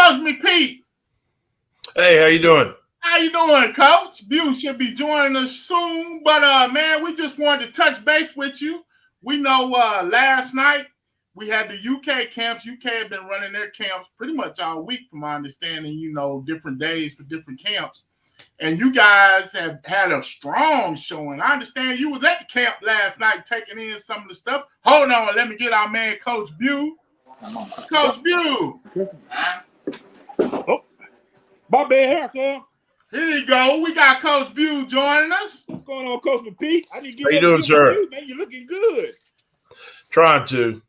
Coach Mcpeek. Hey, how you doing? How you doing, Coach? Bew should be joining us soon, but man, we just wanted to touch base with you. We know last night we had the UK camps. UK have been running their camps pretty much all week, from my understanding. You know, different days for different camps, and you guys have had a strong showing. I understand you was at the camp last night taking in some of the stuff. Hold on, let me get our man, Coach Bew. Coach Bew. Oh, my bad haircut. Here you go. We got Coach Bew joining us. What's going on, Coach Mcpeek? I need to give How you doing, sir? You, man. You're looking good. Trying to.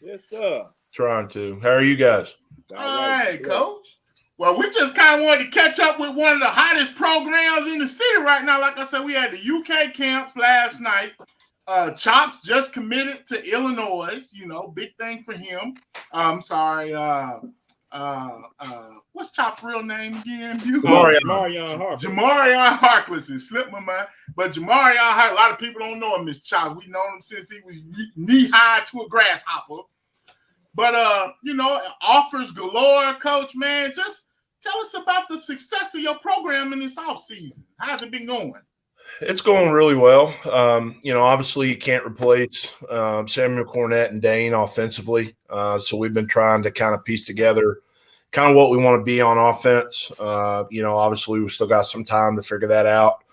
Yes, sir. Trying to. How are you guys? All right, Coach. Well, we just kind of wanted to catch up with one of the hottest programs in the city right now. Like I said, we had the UK camps last night. Chops just committed to Illinois. You know, big thing for him. I'm sorry. What's Chop's real name again? Jamarion Harkless. Jamarion Harkless. It slipped my mind. But Jamarion Harkless, a lot of people don't know him as Chops. We've known him since he was knee-high to a grasshopper. But, you know, offers galore, Coach, man. Just tell us about the success of your program in this offseason. How's it been going? It's going really well. You know, obviously you can't replace Samuel Cornett and Dane offensively. So we've been trying to kind of piece together kind of what we want to be on offense. You know, obviously we still got some time to figure that out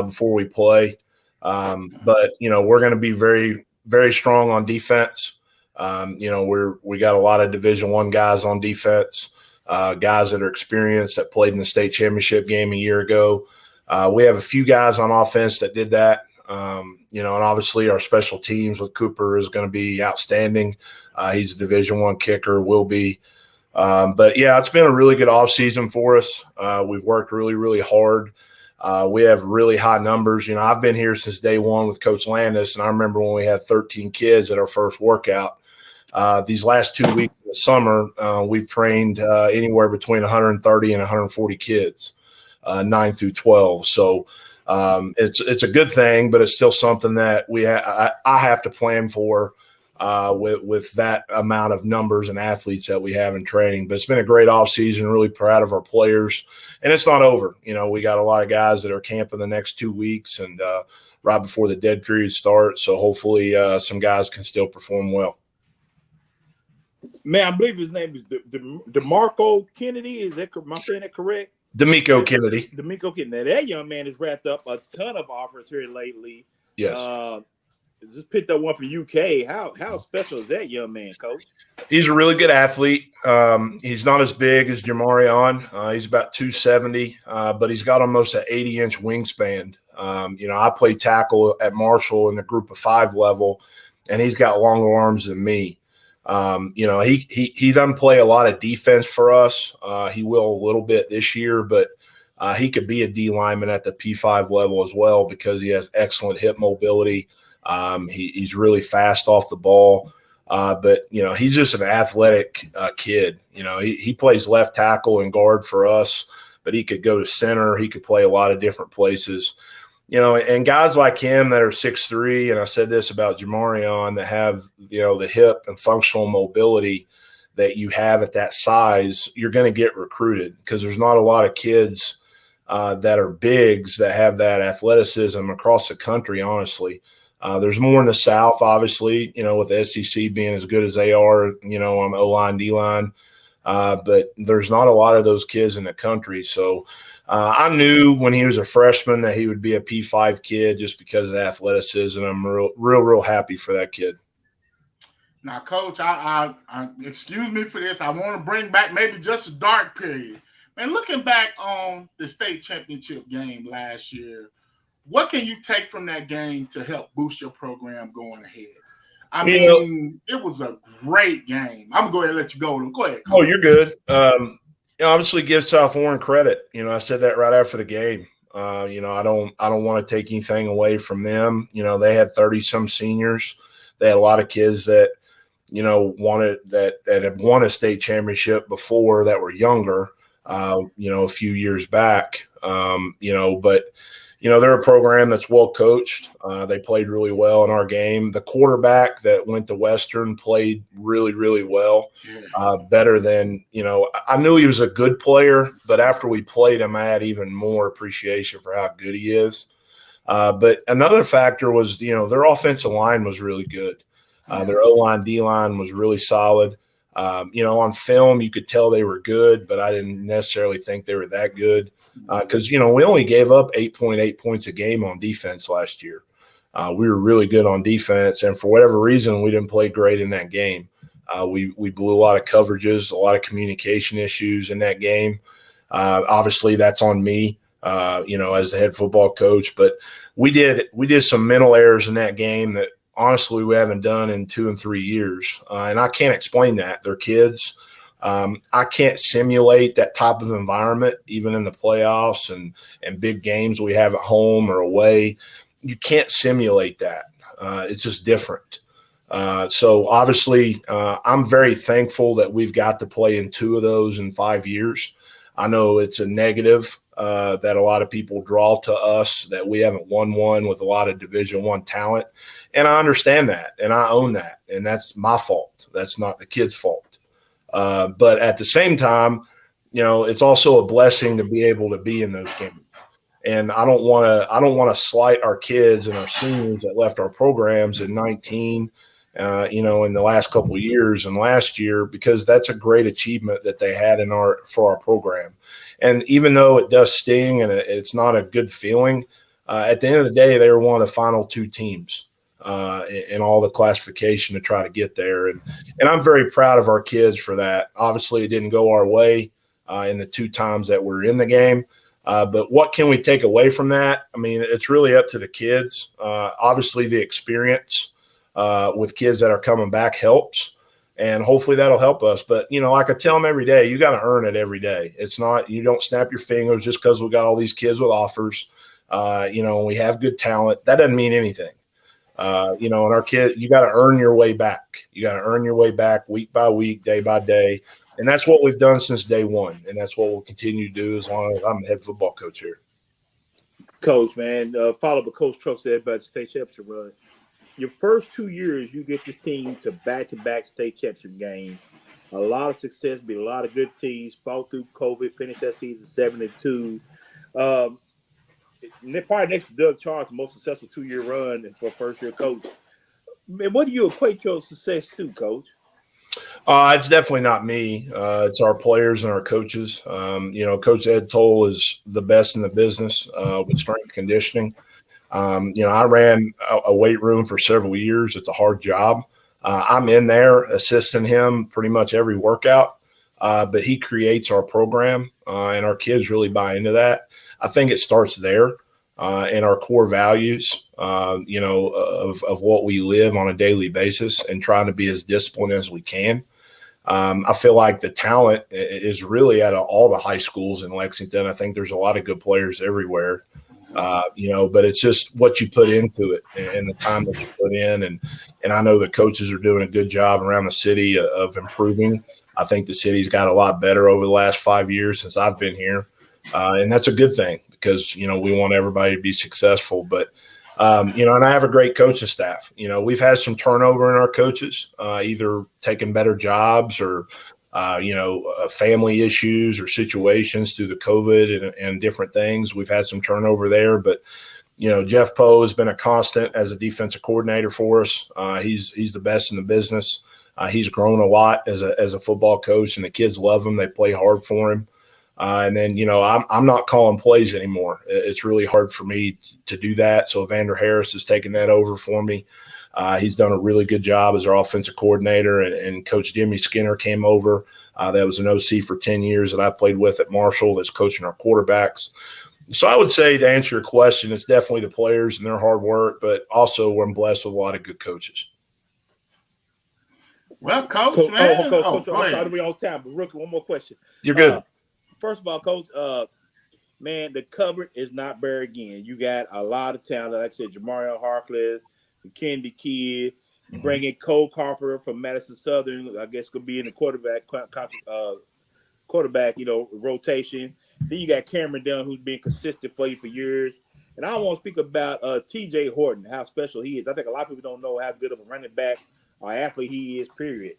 before we play. But, you know, we're going to be very, very strong on defense. You know, we got a lot of Division I guys on defense, guys that are experienced, that played in the state championship game a year ago. We have a few guys on offense that did that, you know, and obviously our special teams with Cooper is going to be outstanding. He's a Division I kicker, will be. But, yeah, it's been a really good offseason for us. We've worked really, really hard. We have really high numbers. You know, I've been here since day one with Coach Landis, and I remember when we had 13 kids at our first workout. These last 2 weeks of the summer, we've trained anywhere between 130 and 140 kids. 9 through 12. So it's a good thing, but it's still something that I have to plan for with that amount of numbers and athletes that we have in training. But it's been a great offseason, really proud of our players. And it's not over. You know, we got a lot of guys that are camping the next 2 weeks and right before the dead period starts. So hopefully some guys can still perform well. Man, I believe his name is DeMarco Kennedy. Am I saying that correct? D'Amico Kennedy. D'Amico Kennedy. Now, that young man has wrapped up a ton of offers here lately. Yes. Just picked up one from UK. How special is that young man, Coach? He's a really good athlete. He's not as big as Jamarion. He's about 270, but he's got almost an 80-inch wingspan. You know, I play tackle at Marshall in the group of 5 level, and he's got longer arms than me. You know, he doesn't play a lot of defense for us. He will a little bit this year, but he could be a D lineman at the P5 level as well because he has excellent hip mobility. He's really fast off the ball. But, you know, he's just an athletic kid. You know, he plays left tackle and guard for us, but he could go to center. He could play a lot of different places. You know, and guys like him that are 6'3", and I said this about Jamarion, that have, you know, the hip and functional mobility that you have at that size, you're going to get recruited because there's not a lot of kids that are bigs that have that athleticism across the country, honestly. There's more in the South, obviously, you know, with the SEC being as good as they are, you know, on O-line, D-line. But there's not a lot of those kids in the country. So, I knew when he was a freshman that he would be a P5 kid just because of athleticism. I'm real happy for that kid. Now, Coach, I excuse me for this. I want to bring back maybe just a dark period. Man, looking back on the state championship game last year, what can you take from that game to help boost your program going ahead? I mean, it was a great game. I'm going to go ahead and let you go. Go ahead, Coach. Oh, you're good. Obviously give South Warren credit. You know, I said that right after the game. You know, I don't want to take anything away from them. You know, they had 30-some seniors. They had a lot of kids that, you know, that had won a state championship before that were younger, you know, a few years back. You know, but they're a program that's well coached. They played really well in our game. The quarterback that went to Western played really, really well, better than, I knew he was a good player, but after we played him, I had even more appreciation for how good he is. But another factor was, their offensive line was really good. Their O-line, D-line was really solid. On film, you could tell they were good, but I didn't necessarily think they were that good because, we only gave up 8.8 points a game on defense last year. We were really good on defense, and for whatever reason, we didn't play great in that game. We blew a lot of coverages, a lot of communication issues in that game. Obviously, that's on me, as the head football coach. But we did some mental errors in that game that honestly we haven't done in 2 and 3 years, and I can't explain that. They're kids. I can't simulate that type of environment, even in the playoffs and big games we have at home or away. You can't simulate that. It's just different. So obviously, I'm very thankful that we've got to play in 2 of those in 5 years. I know it's a negative that a lot of people draw to us that we haven't won one with a lot of Division I talent. And I understand that, and I own that, and that's my fault. That's not the kids' fault. But at the same time, it's also a blessing to be able to be in those games. And I don't want to slight our kids and our seniors that left our programs in 19, in the last couple of years and last year, because that's a great achievement that they had for our program. And even though it does sting and it's not a good feeling, at the end of the day, they were one of the final 2 teams in all the classification to try to get there. And I'm very proud of our kids for that. Obviously, it didn't go our way in the 2 times that we're in the game. But what can we take away from that? I mean, it's really up to the kids. Obviously, the experience with kids that are coming back helps, and hopefully that'll help us. But, like I tell them every day, you got to earn it every day. It's not – you don't snap your fingers just because we got all these kids with offers, and we have good talent. That doesn't mean anything. And our kids, you got to earn your way back. You got to earn your way back week by week, day by day. And that's what we've done since day one. And that's what we'll continue to do as long as I'm the head football coach here. Coach, man, follow up what Coach Truck said about the state championship run. Your first 2 years, you get this team to back-to-back state championship games. A lot of success, be a lot of good teams, fought through COVID, finished that season 7-2. Probably next to Doug Charles, the most successful 2-year run for a first-year coach. Man, what do you equate your success to, Coach? It's definitely not me. It's our players and our coaches. Coach Ed Toll is the best in the business with strength conditioning. I ran a weight room for several years. It's a hard job. I'm in there assisting him pretty much every workout, but he creates our program, and our kids really buy into that. I think it starts there in our core values, of what we live on a daily basis and trying to be as disciplined as we can. I feel like the talent is really at all the high schools in Lexington. I think there's a lot of good players everywhere, but it's just what you put into it and the time that you put in. And I know the coaches are doing a good job around the city of improving. I think the city's got a lot better over the last 5 years since I've been here. And that's a good thing because, we want everybody to be successful. But, and I have a great coaching staff. We've had some turnover in our coaches, either taking better jobs or, family issues or situations through the COVID and different things. We've had some turnover there. But, Jeff Poe has been a constant as a defensive coordinator for us. He's the best in the business. He's grown a lot as a football coach, and the kids love him. They play hard for him. And then, I'm not calling plays anymore. It's really hard for me to do that. So Evander Harris has taken that over for me. He's done a really good job as our offensive coordinator, and Coach Jimmy Skinner came over. That was an OC for 10 years that I played with at Marshall that's coaching our quarterbacks. So I would say, to answer your question, it's definitely the players and their hard work, but also we're blessed with a lot of good coaches. Well, Coach, man. Coach, I'm sorry to be on time, but Rookie, one more question. You're good. First of all, Coach, man, the cupboard is not bare again. You got a lot of talent. Like I said, Jamarion Harkless, the Kennedy kid. You bring in Cole Carpenter from Madison Southern. I guess could be in the quarterback, rotation. Then you got Cameron Dunn, who's been consistent for you for years. And I want to speak about T.J. Horton, how special he is. I think a lot of people don't know how good of a running back or athlete he is, period.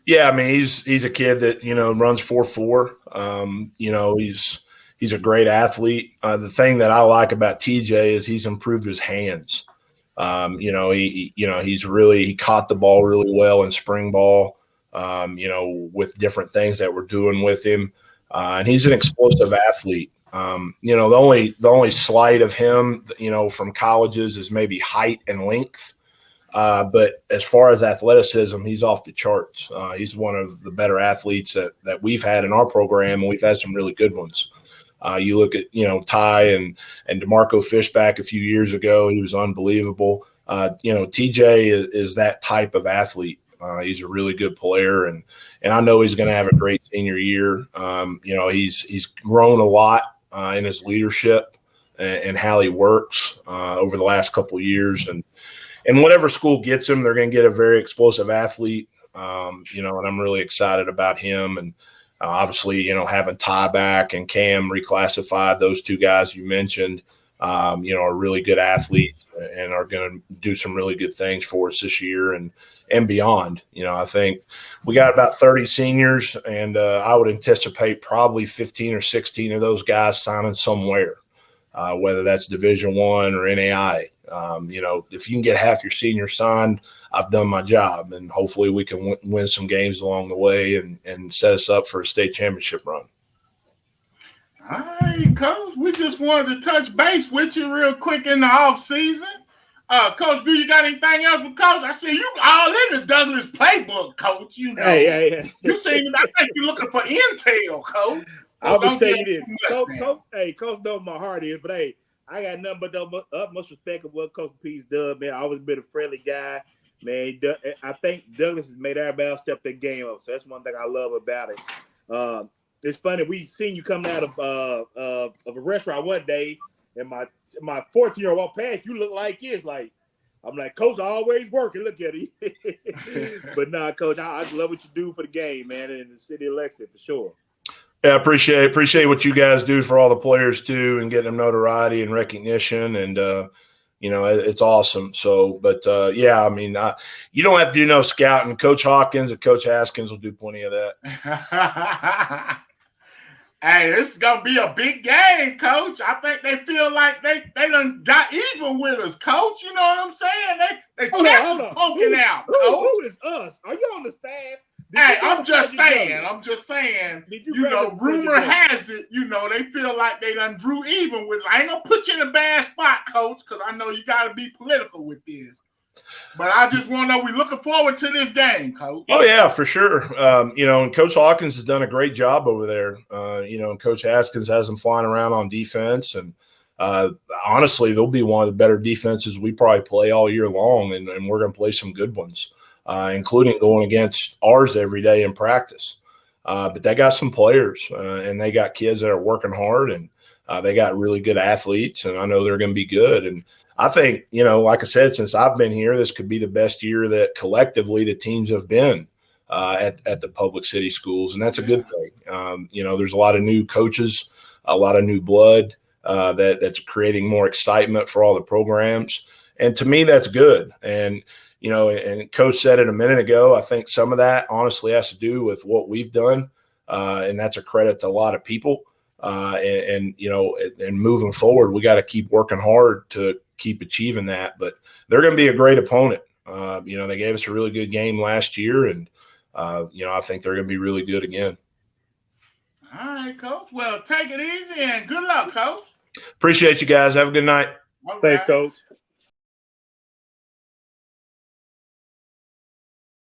Yeah, I mean, he's a kid that, runs 4.4. He's a great athlete. The thing that I like about TJ is he's improved his hands. He caught the ball really well in spring ball, with different things that we're doing with him. And he's an explosive athlete. The only slight of him, from colleges is maybe height and length. But as far as athleticism, he's off the charts. He's one of the better athletes that we've had in our program, and we've had some really good ones. You look at, Ty and DeMarco Fishback a few years ago. He was unbelievable. TJ is that type of athlete. He's a really good player, and I know he's going to have a great senior year. He's grown a lot in his leadership and how he works over the last couple of years. And whatever school gets him, they're going to get a very explosive athlete, and I'm really excited about him. And obviously, having Ty back and Cam reclassified, those two guys you mentioned, are really good athletes and are going to do some really good things for us this year and beyond. I think we got about 30 seniors, and I would anticipate probably 15 or 16 of those guys signing somewhere, whether that's Division I or NAI. If you can get half your seniors signed, I've done my job, and hopefully we can win some games along the way and set us up for a state championship run. All right, Coach. We just wanted to touch base with you real quick in the off season. Coach B, you got anything else with Coach? I see you all in the Douglass playbook, Coach. Hey. You seem, I think you're looking for intel, Coach. I will tell you this. Coach knows my heart is, but hey, I got nothing but the utmost respect of what Coach P's done, man. I always been a friendly guy, man. I think Douglas has made everybody else step their game up, so that's one thing I love about it. It's funny, we seen you coming out of a restaurant one day, and my 14-year-old walked past. You look like this, like I'm like, Coach, always working. Look at him. But nah, Coach, I love what you do for the game, man, and the city of Lexington for sure. Yeah, I appreciate what you guys do for all the players too, and getting them notoriety and recognition, and it's awesome. So, but yeah, I mean, you don't have to do no scouting. Coach Hawkins and Coach Haskins will do plenty of that. Hey, this is gonna be a big game, Coach. I think they feel like they done got even with us, Coach. You know what I'm saying? They chest is poking out, Coach. Who is us? Are you on the staff? Hey, I'm just saying, rumor has it, they feel like they done drew even with us. I ain't gonna put you in a bad spot, Coach, because I know you got to be political with this. But I just want to know, we're looking forward to this game, Coach. Oh, yeah, for sure. And Coach Hawkins has done a great job over there. And Coach Haskins has them flying around on defense. And honestly, they'll be one of the better defenses we probably play all year long, and we're going to play some good ones. Including going against ours every day in practice. But they got some players, and they got kids that are working hard, and they got really good athletes, and I know they're going to be good. And I think, like I said, since I've been here, this could be the best year that collectively the teams have been at the public city schools, and that's a good thing. There's a lot of new coaches, a lot of new blood that's creating more excitement for all the programs. And to me, that's good. And and Coach said it a minute ago, I think some of that honestly has to do with what we've done. And that's a credit to a lot of people. And moving forward, we got to keep working hard to keep achieving that. But they're going to be a great opponent. They gave us a really good game last year. And, I think they're going to be really good again. All right, Coach. Well, take it easy and good luck, Coach. Appreciate you guys. Have a good night. Thanks, Coach.